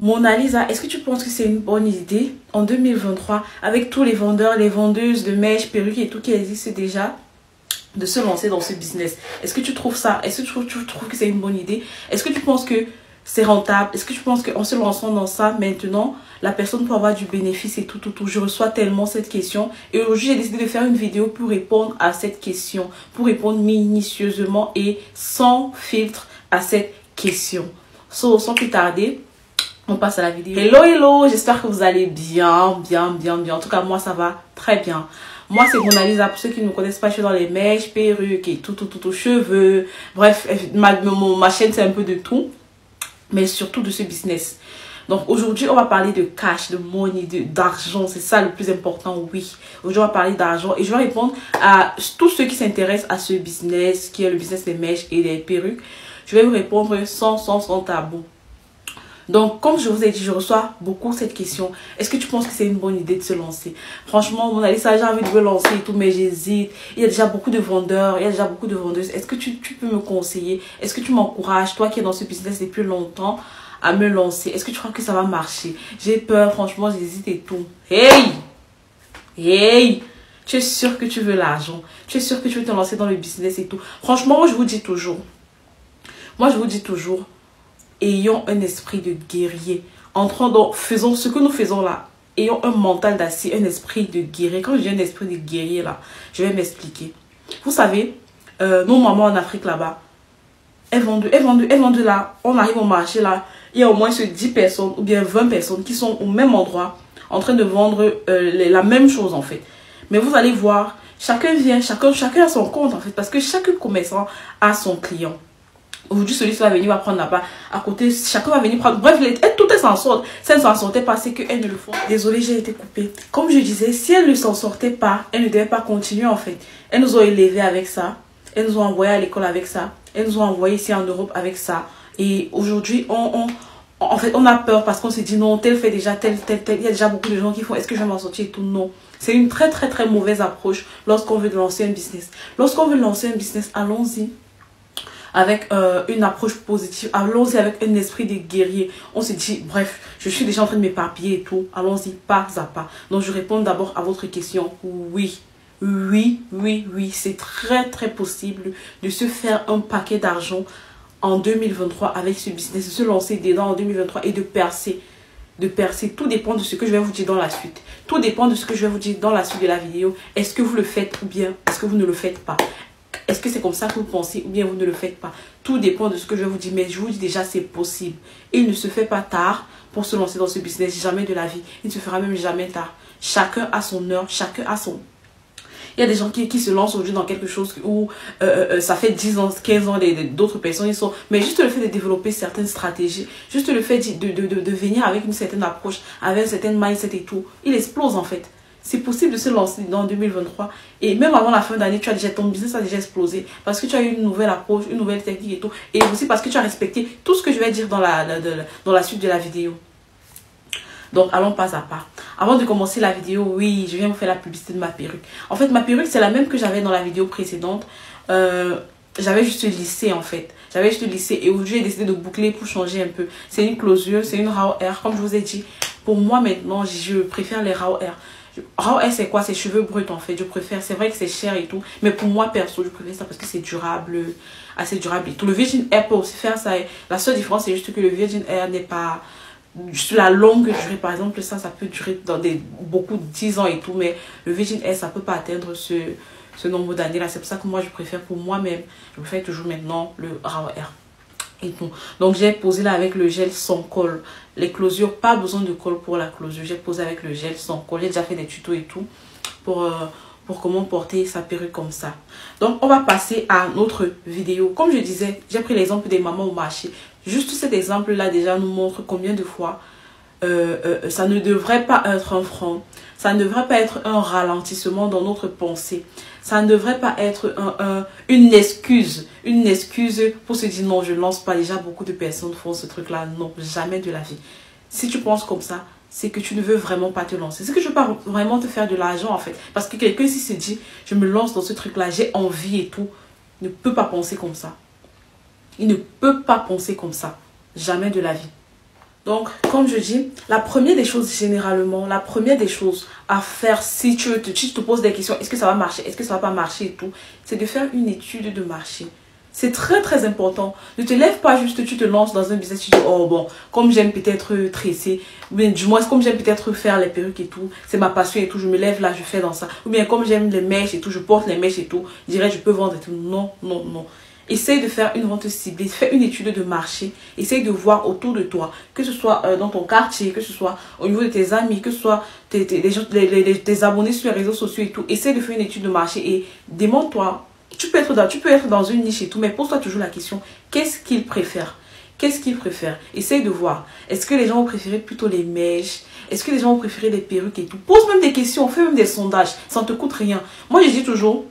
Mona Lisa, est-ce que tu penses que c'est une bonne idée en 2023 avec tous les vendeurs, les vendeuses de mèches, perruques et tout qui existent déjà de se lancer dans ce business? Est-ce que tu trouves ça? Est-ce que tu trouves que c'est une bonne idée? Est-ce que tu penses que c'est rentable? Est-ce que tu penses qu'en se lançant dans ça maintenant, la personne peut avoir du bénéfice et tout? Je reçois tellement cette question et aujourd'hui j'ai décidé de faire une vidéo pour répondre à cette question, pour répondre minutieusement et sans filtre à cette question. Sans plus tarder, on passe à la vidéo. Hello, j'espère que vous allez bien. En tout cas, moi, ça va très bien. Moi, c'est Mona Lisa. Pour ceux qui ne me connaissent pas, je suis dans les mèches, perruques et tout, cheveux. Bref, ma chaîne, c'est un peu de tout. Mais surtout de ce business. Donc, aujourd'hui, on va parler de cash, de money, d'argent. C'est ça le plus important, oui. Aujourd'hui, on va parler d'argent. Et je vais répondre à tous ceux qui s'intéressent à ce business, qui est le business des mèches et des perruques. Je vais vous répondre sans tabou. Donc, comme je vous ai dit, je reçois beaucoup cette question. Est-ce que tu penses que c'est une bonne idée de se lancer? Franchement, Mona Lisa, j'ai envie de me lancer et tout, mais j'hésite. Il y a déjà beaucoup de vendeurs, il y a déjà beaucoup de vendeuses. Est-ce que tu peux me conseiller? Est-ce que tu m'encourages, toi qui es dans ce business depuis longtemps, à me lancer? Est-ce que tu crois que ça va marcher? J'ai peur, franchement, j'hésite et tout. Hey! Tu es sûr que tu veux l'argent? Tu es sûr que tu veux te lancer dans le business et tout? Franchement, moi, je vous dis toujours, ayons un esprit de guerrier. Faisons ce que nous faisons là. Ayons un mental d'acier, un esprit de guerrier. Quand je dis un esprit de guerrier là, je vais m'expliquer. Vous savez, nos mamans en Afrique là-bas, elles vendent là. On arrive au marché là, il y a au moins 10 personnes ou bien 20 personnes qui sont au même endroit en train de vendre la même chose en fait. Mais vous allez voir, chacun vient, chacun a son compte en fait, parce que chaque commerçant a son client. Aujourd'hui, celui qui va venir va prendre là-bas. À côté, chacun va venir prendre. Bref, tout est s'en sort. Si elles ne s'en sortaient pas, c'est qu'elles ne le font. Désolée, j'ai été coupée. Comme je disais, si elles ne s'en sortaient pas, elles ne devaient pas continuer en fait. Elles nous ont élevés avec ça. Elles nous ont envoyés à l'école avec ça. Elles nous ont envoyés ici en Europe avec ça. Et aujourd'hui, en fait, on a peur parce qu'on se dit non, tel fait déjà tel. Il y a déjà beaucoup de gens qui font, est-ce que je vais m'en sortir et tout? Non. C'est une très mauvaise approche lorsqu'on veut lancer un business. Lorsqu'on veut lancer un business, allons-y avec une approche positive, allons-y avec un esprit de guerrier. On se dit, bref, je suis déjà en train de m'éparpiller et tout, allons-y pas à pas. Donc je réponds d'abord à votre question. Oui, c'est très possible de se faire un paquet d'argent en 2023 avec ce business, de se lancer dedans en 2023 et de percer. Tout dépend de ce que je vais vous dire dans la suite. Tout dépend de ce que je vais vous dire dans la suite de la vidéo. Est-ce que vous le faites ou bien est-ce que vous ne le faites pas? Est-ce que c'est comme ça que vous pensez ou bien vous ne le faites pas? Tout dépend de ce que je vous dis. Mais je vous dis déjà, c'est possible. Il ne se fait pas tard pour se lancer dans ce business. Jamais de la vie. Il ne se fera même jamais tard. Chacun a son heure. Chacun a son... Il y a des gens qui se lancent aujourd'hui dans quelque chose où ça fait 10 ans, 15 ans, d'autres personnes ils sont... Mais juste le fait de développer certaines stratégies, juste le fait de venir avec une certaine approche, avec un certain mindset et tout, il explose en fait. C'est possible de se lancer dans 2023 et même avant la fin d'année, ton business a déjà explosé parce que tu as eu une nouvelle approche, une nouvelle technique et tout. Et aussi parce que tu as respecté tout ce que je vais dire dans la suite de la vidéo. Donc, allons pas à pas. Avant de commencer la vidéo, oui, je viens vous faire la publicité de ma perruque. En fait, ma perruque, c'est la même que j'avais dans la vidéo précédente. J'avais juste lissé en fait. J'avais juste lissé et aujourd'hui, j'ai décidé de boucler pour changer un peu. C'est une closure, c'est une raw hair, comme je vous ai dit. Pour moi, maintenant, je préfère les raw hair. Raw hair, c'est quoi? C'est cheveux bruts en fait. Je préfère, c'est vrai que c'est cher et tout. Mais pour moi, perso, je préfère ça parce que c'est durable, assez durable et tout. Le Virgin Hair peut aussi faire ça. La seule différence, c'est juste que le Virgin Hair n'est pas... Sur la longue durée, par exemple, ça peut durer dans beaucoup 10 ans et tout, mais le Virgin Hair, ça peut pas atteindre ce nombre d'années là. C'est pour ça que moi, je préfère pour moi-même, je préfère toujours maintenant le Raw Hair et tout. Donc, j'ai posé là avec le gel sans colle. Les closures, pas besoin de colle pour la closure. J'ai posé avec le gel sans colle. J'ai déjà fait des tutos et tout pour comment porter sa perruque comme ça. Donc, on va passer à notre vidéo. Comme je disais, j'ai pris l'exemple des mamans au marché. Juste cet exemple-là déjà nous montre combien de fois ça ne devrait pas être un frein. Ça ne devrait pas être un ralentissement dans notre pensée. Ça ne devrait pas être une excuse pour se dire non, je ne lance pas. Déjà, beaucoup de personnes font ce truc-là. Non, jamais de la vie. Si tu penses comme ça, c'est que tu ne veux vraiment pas te lancer. C'est que je ne veux pas vraiment te faire de l'argent en fait. Parce que quelqu'un ici se dit, je me lance dans ce truc-là, j'ai envie et tout, ne peut pas penser comme ça. Il ne peut pas penser comme ça. Jamais de la vie. Donc, comme je dis, la première des choses, généralement, la première des choses à faire si tu te poses des questions, est-ce que ça va marcher, est-ce que ça va pas marcher et tout, c'est de faire une étude de marché. C'est très très important. Ne te lève pas juste, tu te lances dans un business, tu dis, oh bon, comme j'aime peut-être tresser, ou bien du moins comme j'aime peut-être faire les perruques et tout, c'est ma passion et tout, je me lève là, je fais dans ça. Ou bien comme j'aime les mèches et tout, je porte les mèches et tout, je dirais je peux vendre et tout. Non, non, non. Essaye de faire une vente ciblée, fais une étude de marché, essaye de voir autour de toi, que ce soit dans ton quartier, que ce soit au niveau de tes amis, que ce soit tes abonnés sur les réseaux sociaux et tout. Essaye de faire une étude de marché et demande-toi, tu peux être dans une niche et tout, mais pose-toi toujours la question, qu'est-ce qu'ils préfèrent? Qu'est-ce qu'ils préfèrent? Essaye de voir. Est-ce que les gens vont préférer plutôt les mèches? Est-ce que les gens vont préférer les perruques et tout? Pose même des questions, fais même des sondages, ça ne te coûte rien. Moi, je dis toujours,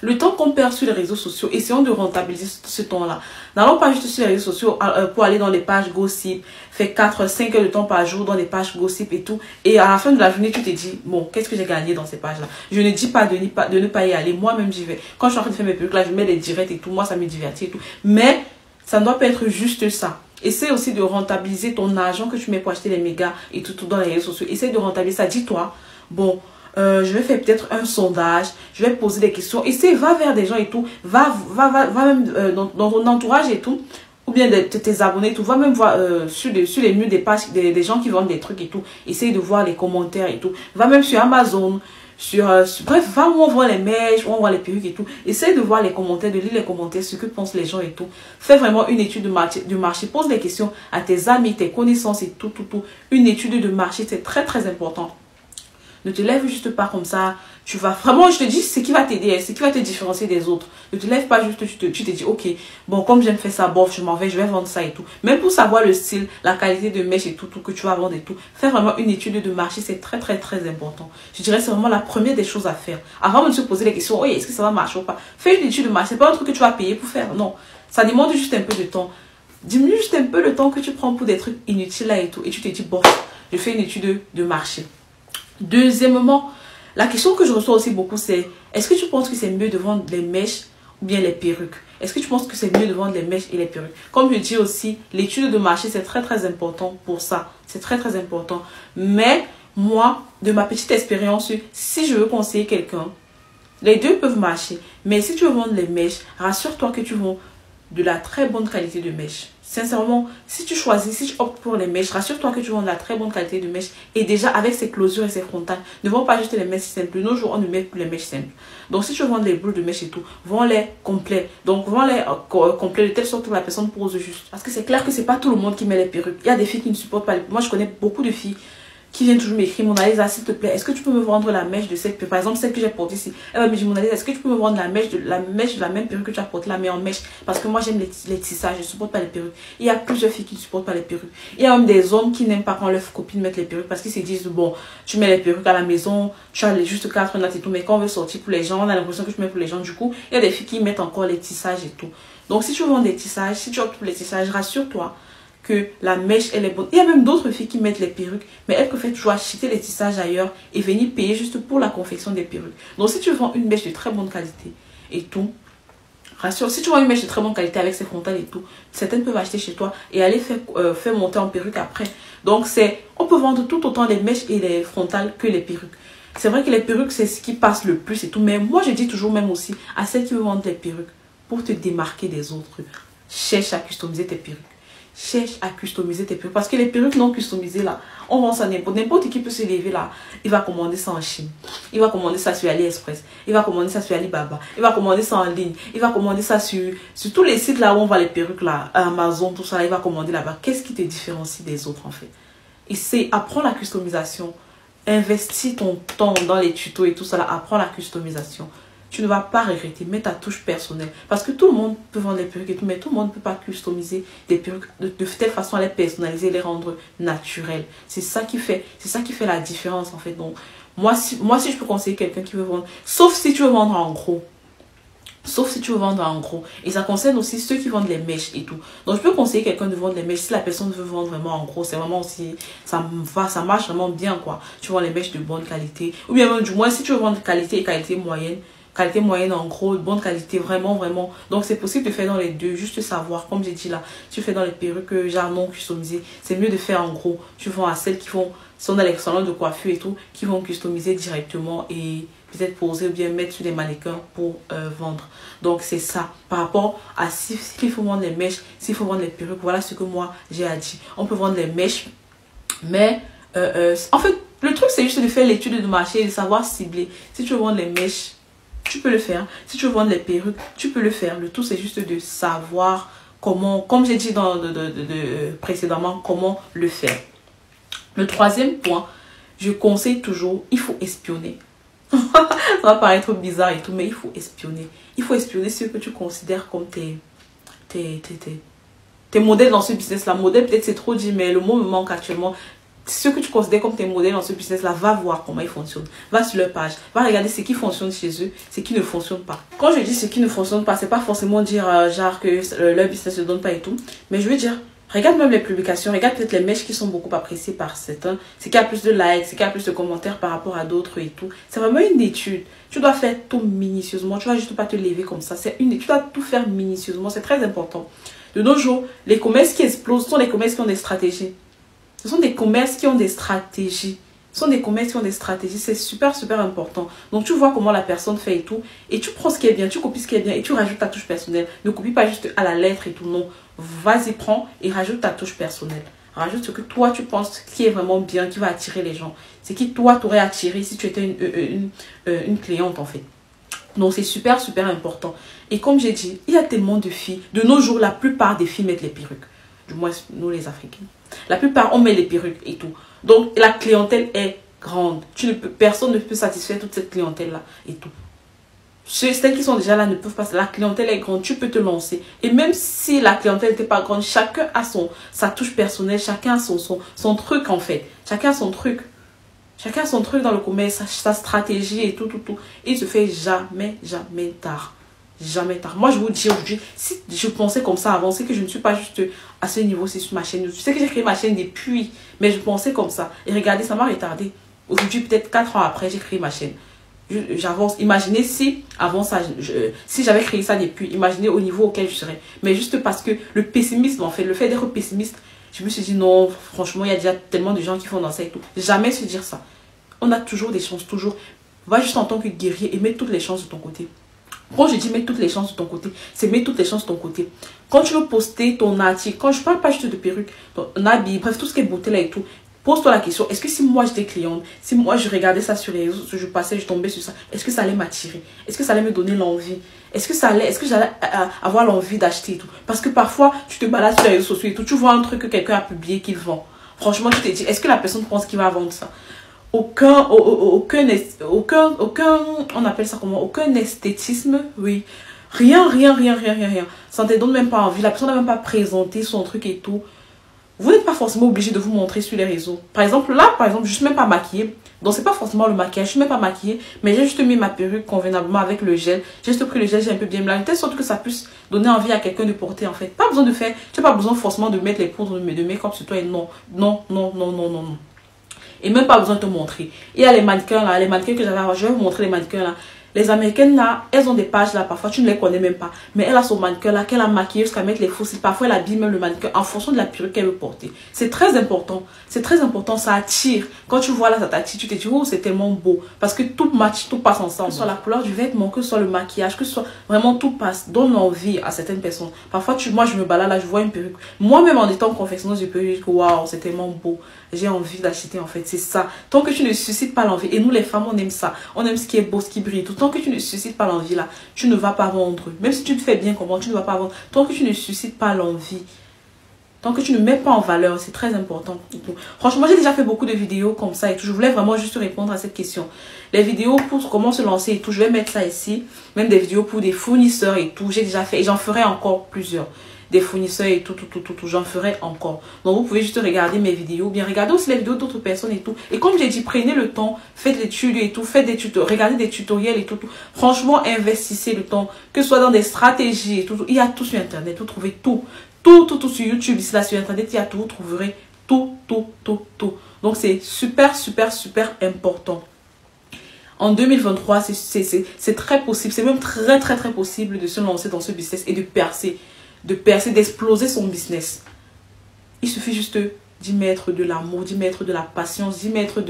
le temps qu'on perd sur les réseaux sociaux, essayons de rentabiliser ce temps-là. N'allons pas juste sur les réseaux sociaux pour aller dans les pages gossip, faire 4-5 heures de temps par jour dans les pages gossip et tout. Et à la fin de la journée, tu te dis, bon, qu'est-ce que j'ai gagné dans ces pages-là? Je ne dis pas de ne pas y aller. Moi-même, j'y vais. Quand je suis en train de faire mes perruques, là, je mets les directs et tout. Moi, ça me divertit et tout. Mais ça ne doit pas être juste ça. Essaie aussi de rentabiliser ton argent que tu mets pour acheter les mégas et tout dans les réseaux sociaux. Essaie de rentabiliser ça. Dis-toi, bon, je vais faire peut-être un sondage, je vais poser des questions. Essaie, va vers des gens et tout. Va même dans ton entourage et tout. Ou bien tes abonnés et tout. Va même voir sur les murs des pages des gens qui vendent des trucs et tout. Essaye de voir les commentaires et tout. Va même sur Amazon. Bref, va où on voit les mèches, où on voit les perruques et tout. Essaye de voir les commentaires, de lire les commentaires, ce que pensent les gens et tout. Fais vraiment une étude de marché. Pose des questions à tes amis, tes connaissances et tout. Une étude de marché, c'est très très important. Ne te lève juste pas comme ça. Tu vas vraiment, je te dis, ce qui va t'aider, ce qui va te différencier des autres. Ne te lève pas juste, tu te dis, ok, bon, comme j'aime faire ça, bof, je m'en vais, je vais vendre ça et tout. Même pour savoir le style, la qualité de mèche et tout que tu vas vendre et tout. Faire vraiment une étude de marché, c'est très, très, très important. Je dirais, c'est vraiment la première des choses à faire. Avant de se poser les questions, oui, est-ce que ça va marcher ou pas? Fais une étude de marché, c'est pas un truc que tu vas payer pour faire, non. Ça demande juste un peu de temps. Diminue juste un peu le temps que tu prends pour des trucs inutiles là et tout. Et tu te dis, bof, je fais une étude de marché. Deuxièmement, la question que je reçois aussi beaucoup, c'est est-ce que tu penses que c'est mieux de vendre les mèches ou bien les perruques? Est-ce que tu penses que c'est mieux de vendre les mèches et les perruques? Comme je dis aussi, l'étude de marché, c'est très très important pour ça. C'est très très important. Mais moi, de ma petite expérience, si je veux conseiller quelqu'un, les deux peuvent marcher. Mais si tu veux vendre les mèches, rassure-toi que tu vends de la très bonne qualité de mèche. Sincèrement, si tu optes pour les mèches, rassure-toi que tu vends de la très bonne qualité de mèche. Et déjà, avec ses closures et ses frontales, ne vends pas juste les mèches simples. De nos jours, on ne met plus les mèches simples. Donc, si tu veux vendre des boules de mèche et tout, vends-les complets. Donc, vends-les complets de telle sorte que la personne pose juste. Parce que c'est clair que c'est pas tout le monde qui met les perruques. Il y a des filles qui ne supportent pas les... Moi, je connais beaucoup de filles qui viennent toujours m'écrire, Mona Lisa, s'il te plaît, est-ce que tu peux me vendre la mèche de cette perruque? Par exemple, celle que j'ai portée ici. Elle va me dire, Mona Lisa, est-ce que tu peux me vendre la mèche de la même perruque que tu as portée là, mais en mèche? Parce que moi, j'aime les tissages, je ne supporte pas les perruques. Il y a plusieurs filles qui ne supportent pas les perruques. Il y a même des hommes qui n'aiment pas quand leurs copines mettent les perruques parce qu'ils se disent, bon, tu mets les perruques à la maison, tu as juste 4 nattes et tout, mais quand on veut sortir pour les gens, on a l'impression que tu mets pour les gens. Du coup, il y a des filles qui mettent encore les tissages et tout. Donc, si tu vends des tissages, si tu optes pour les tissages, rassure-toi que la mèche, elle est bonne. Il y a même d'autres filles qui mettent les perruques, mais elles préfèrent toujours acheter les tissages ailleurs et venir payer juste pour la confection des perruques. Donc, si tu vends une mèche de très bonne qualité et tout, rassure, si tu vends une mèche de très bonne qualité avec ses frontales et tout, certaines peuvent acheter chez toi et aller faire monter en perruque après. Donc, on peut vendre tout autant les mèches et les frontales que les perruques. C'est vrai que les perruques, c'est ce qui passe le plus et tout, mais moi, je dis toujours même aussi à celles qui veulent vendre les perruques, pour te démarquer des autres, cherche à customiser tes perruques. Cherche à customiser tes perruques. Parce que les perruques non customisées là, on vend ça n'importe qui peut se lever là. Il va commander ça en Chine. Il va commander ça sur AliExpress. Il va commander ça sur Alibaba. Il va commander ça en ligne. Il va commander ça sur tous les sites là où on voit les perruques là. Amazon, tout ça. Il va commander là-bas. Qu'est-ce qui te différencie des autres en fait? Et c'est apprends la customisation. Investis ton temps dans les tutos et tout ça là. Apprends la customisation. Tu ne vas pas regretter, mets ta touche personnelle. Parce que tout le monde peut vendre des perruques et tout, mais tout le monde ne peut pas customiser des perruques de telle façon à les personnaliser, les rendre naturelles. C'est ça qui fait la différence en fait. Donc, moi si je peux conseiller quelqu'un qui veut vendre, sauf si tu veux vendre en gros. Sauf si tu veux vendre en gros. Et ça concerne aussi ceux qui vendent les mèches et tout. Donc, je peux conseiller quelqu'un de vendre les mèches. Si la personne veut vendre vraiment en gros, c'est vraiment aussi... Ça marche vraiment bien, quoi. Tu vends les mèches de bonne qualité. Ou bien, même, du moins, si tu veux vendre qualité et qualité moyenne, qualité moyenne en gros, bonne qualité, vraiment, vraiment. Donc, c'est possible de faire dans les deux, juste savoir, comme j'ai dit là, tu fais dans les perruques, genre non customisées, c'est mieux de faire en gros. Tu vends à celles qui sont dans les salons de coiffure et tout, qui vont customiser directement et peut-être poser ou bien mettre sur des mannequins pour vendre. Donc, c'est ça. Par rapport à s'il faut vendre les mèches, s'il faut vendre les perruques, voilà ce que moi j'ai à dire. On peut vendre les mèches, mais en fait, le truc, c'est juste de faire l'étude de marché et de savoir cibler. Si tu veux vendre les mèches, tu peux le faire. Si tu veux vendre les perruques, tu peux le faire. Le tout, c'est juste de savoir comment, comme j'ai dit précédemment, comment le faire. Le troisième point, je conseille toujours, il faut espionner. Ça va paraître bizarre et tout, mais il faut espionner. Il faut espionner ceux que tu considères comme tes modèles dans ce business-là. Modèle, peut-être c'est trop dit, mais le mot me manque actuellement. Ceux que tu considères comme tes modèles dans ce business-là, va voir comment ils fonctionnent. Va sur leur page, va regarder ce qui fonctionne chez eux, ce qui ne fonctionne pas. Quand je dis ce qui ne fonctionne pas, c'est pas forcément dire genre que leur business ne donne pas et tout. Mais je veux dire, regarde même les publications, regarde peut-être les mèches qui sont beaucoup appréciées par certains. C'est qu'il y a plus de likes, c'est qu'il y a plus de commentaires par rapport à d'autres et tout. C'est vraiment une étude. Tu dois faire tout minutieusement. Tu ne vas juste pas te lever comme ça. C'est une étude. Tu dois tout faire minutieusement. C'est très important. De nos jours, les commerces qui explosent sont les commerces qui ont des stratégies. Ce sont des commerces qui ont des stratégies. Ce sont des commerces qui ont des stratégies. C'est super, super important. Donc, tu vois comment la personne fait et tout. Et tu prends ce qui est bien, tu copies ce qui est bien et tu rajoutes ta touche personnelle. Ne copie pas juste à la lettre et tout. Non. Vas-y, prends et rajoute ta touche personnelle. Rajoute ce que toi, tu penses qui est vraiment bien, qui va attirer les gens. C'est qui, toi, t'aurais attiré si tu étais une cliente, en fait. Donc, c'est super, super important. Et comme j'ai dit, il y a tellement de filles. De nos jours, la plupart des filles mettent les perruques. Du moins, nous, les Africains. La plupart, on met les perruques et tout. Donc, la clientèle est grande. Personne ne peut satisfaire toute cette clientèle-là et tout. Celles qui sont déjà là ne peuvent pas. La clientèle est grande, tu peux te lancer. Et même si la clientèle n'était pas grande, chacun a sa touche personnelle, chacun a son truc en fait. Chacun a son truc. Chacun a son truc dans le commerce, sa stratégie et tout. Et il se fait jamais, jamais tard. Jamais tard. Moi, je vous dis aujourd'hui, si je pensais comme ça avant, c'est que je ne suis pas juste à ce niveau, c'est sur ma chaîne. Je sais que j'ai créé ma chaîne depuis, mais je pensais comme ça. Et regardez, ça m'a retardé. Aujourd'hui, peut-être 4 ans après, j'ai créé ma chaîne. J'avance. Imaginez si, avant ça, si j'avais créé ça depuis, imaginez au niveau auquel je serais. Mais juste parce que le pessimisme, en fait, le fait d'être pessimiste, je me suis dit non, franchement, il y a déjà tellement de gens qui font dans ça et tout. Jamais se dire ça. On a toujours des chances, toujours. Va juste en tant que guerrier et mets toutes les chances de ton côté. Quand je dis mets toutes les chances de ton côté, c'est mets toutes les chances de ton côté. Quand tu veux poster ton article, quand je parle pas juste de perruque, ton habit, bref, tout ce qui est beauté là et tout, pose-toi la question, est-ce que si moi j'étais cliente, si moi je regardais ça sur les réseaux, je passais, je tombais sur ça, est-ce que ça allait m'attirer? Est-ce que ça allait me donner l'envie? Est-ce que j'allais avoir l'envie d'acheter et tout? Parce que parfois, tu te balades sur les réseaux sociaux et tout, tu vois un truc que quelqu'un a publié qu'il vend. Franchement, tu te dis, est-ce que la personne pense qu'il va vendre ça? Aucun, on appelle ça comment? Aucun esthétisme, oui. Rien. Ça ne te donne même pas envie. La personne n'a même pas présenté son truc et tout. Vous n'êtes pas forcément obligé de vous montrer sur les réseaux. Par exemple, là, je suis même pas maquillée. Donc, c'est pas forcément le maquillage. Je suis même pas maquillée. Mais j'ai juste mis ma perruque convenablement avec le gel. J'ai juste pris le gel, j'ai un peu bien mélangé. De telle sorte que ça puisse donner envie à quelqu'un de porter, en fait. Pas besoin de faire. Tu n'as pas besoin forcément de mettre les poudres de make-up sur toi. Et non. Et même pas besoin de te montrer. Il y a les mannequins là, les mannequins que j'avais avant. Je vais vous montrer les mannequins là. Les américaines là, elles ont des pages là, parfois tu ne les connais même pas. Mais elle a son mannequin là, qu'elle a maquillé jusqu'à mettre les fossiles. Parfois elle habille même le mannequin en fonction de la perruque qu'elle veut porter. C'est très important. C'est très important, ça attire. Quand tu vois là, ça t'attire, tu te dis, oh, c'est tellement beau. Parce que tout match, tout passe ensemble. Que ce soit la couleur du vêtement, que ce soit le maquillage, que ce soit vraiment tout passe. Donne envie à certaines personnes. Parfois, moi je me balade là, je vois une perruque. Moi-même en étant confectionneuse de perruque, waouh, c'est tellement beau. J'ai envie d'acheter en fait, c'est ça. Tant que tu ne suscites pas l'envie, et nous les femmes on aime ça, on aime ce qui est beau, ce qui brille, tout. Tant que tu ne suscites pas l'envie là, tu ne vas pas vendre. Même si tu te fais bien comment, tu ne vas pas vendre. Tant que tu ne suscites pas l'envie, tant que tu ne mets pas en valeur, c'est très important. Franchement, j'ai déjà fait beaucoup de vidéos comme ça et tout. Je voulais vraiment juste répondre à cette question. Les vidéos pour comment se lancer et tout, je vais mettre ça ici. Même des vidéos pour des fournisseurs et tout, j'ai déjà fait et j'en ferai encore plusieurs. Des fournisseurs et tout, j'en ferai encore. Donc, vous pouvez juste regarder mes vidéos, bien regarder aussi les vidéos d'autres personnes et tout. Et comme j'ai dit, prenez le temps, faites l'étude et tout, faites des tutos, regardez des tutoriels et tout. Franchement, investissez le temps, que ce soit dans des stratégies et tout. Il y a tout sur Internet, vous trouvez tout. Tout sur YouTube, ici là sur Internet, il y a tout, vous trouverez tout. Donc, c'est super important. En 2023, c'est très possible, c'est même très très très possible de se lancer dans ce business et de percer, d'exploser son business. Il suffit juste d'y mettre de l'amour, d'y mettre de la patience, d'y mettre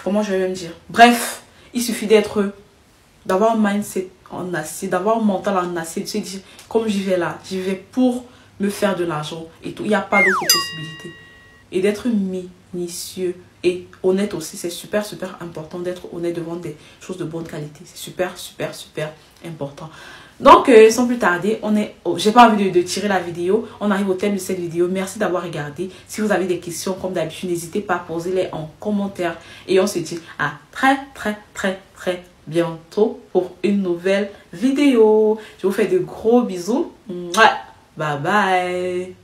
comment je vais même dire. Bref, il suffit d'avoir un mindset en acier, d'avoir un mental en acier, de se dire, comme j'y vais là, j'y vais pour me faire de l'argent et tout. Il n'y a pas d'autre possibilité. Et d'être minutieux et honnête aussi, c'est super, super important d'être honnête devant des choses de bonne qualité. C'est super, super, super important. Donc, sans plus tarder, j'ai pas envie de tirer la vidéo. On arrive au thème de cette vidéo. Merci d'avoir regardé. Si vous avez des questions, comme d'habitude, n'hésitez pas à poser les en commentaire. Et on se dit à très, très, très, très bientôt pour une nouvelle vidéo. Je vous fais de gros bisous. Bye bye.